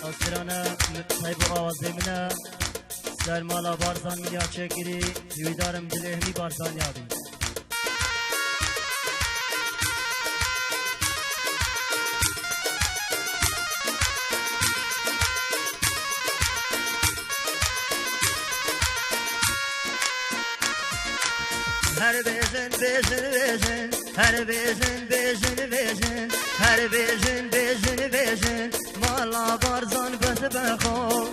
آسرانه طیب آوازه منه سر مالا بارزان منیا چکری دویدارم دلهمی بارزان یابی Her bezin bezin bezin, her bezin bezin bezin, her bezin bezin bezin, mala barzan bes bexo.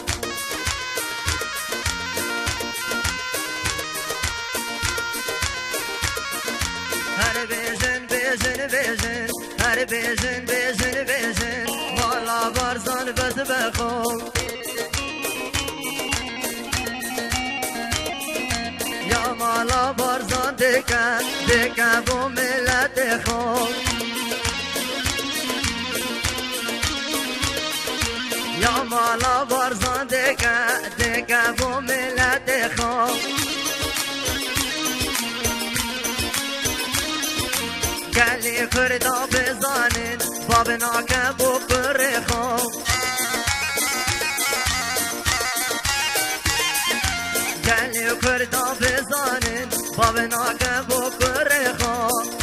Her bezin bezin bezin, her bezin bezin bezin, mala barzan bes bexo. مالا بارزان دکن با ملت خوب یا مالا بارزان دکن با ملت خوب گلی کردا بزانین باب ناکن با پر خوب گلی کردا بزانین باب ناکن با پر خوب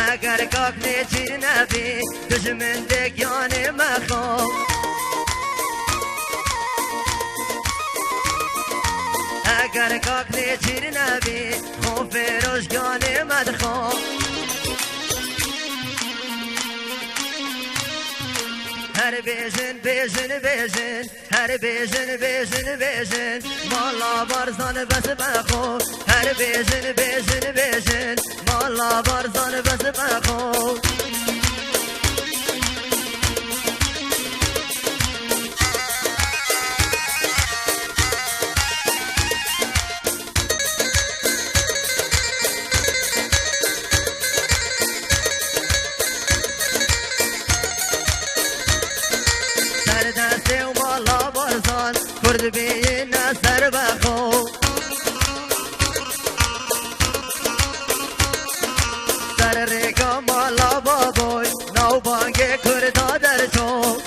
اگر کاک نیچی نبی دشمن دکیان مخوب اگر کاک نیچی نبی خوف روشگان مدخوب هر بیژن بیژن بیژن هر بیژن بیژن بیژن مالا بارزان بس بخو هر بیژن بیژن بیژن مالا بارزان بس بخو کرد بین سر بخو سر ریگا مالا بابوی نو بانگ کردا در چو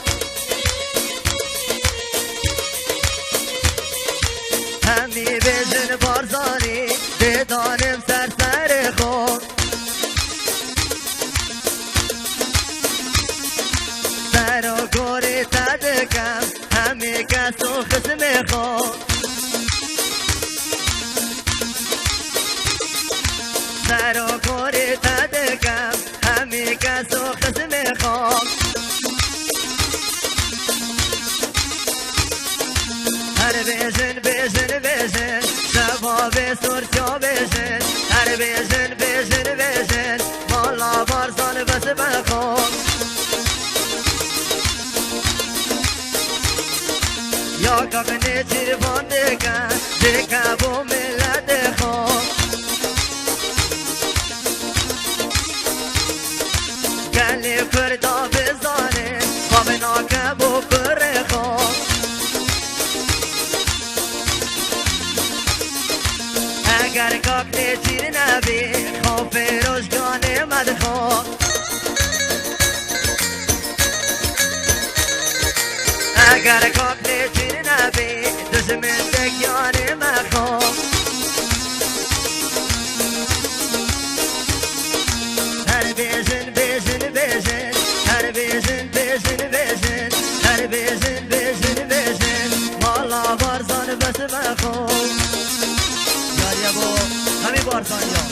همی بیژن بارزانی بدانم سر سر خو سر و گوری تدکم همی کس و خسم خواب سر و گوری تدکم همی کس و خسم خواب هر بیژن بیژن بیژن شباب سرچا بیژن هر بیژن بیژن بیژن مالا بارزان بس بخواب یا کاکنی چیربان دکن با ملت خوب گلی کردا بزانه خواب ناکن با پر خوب اگر کاکنی چیر نبی خوف روشگان مدخوب اگر کاکنی چیر نبی دشمن دکیان مخوب هر بیژن بیژن بیژن هر بیژن بیژن بیژن هر بیژن بیژن بیژن مالا بارزان بس مخوب یاریا بو همی بارزان یا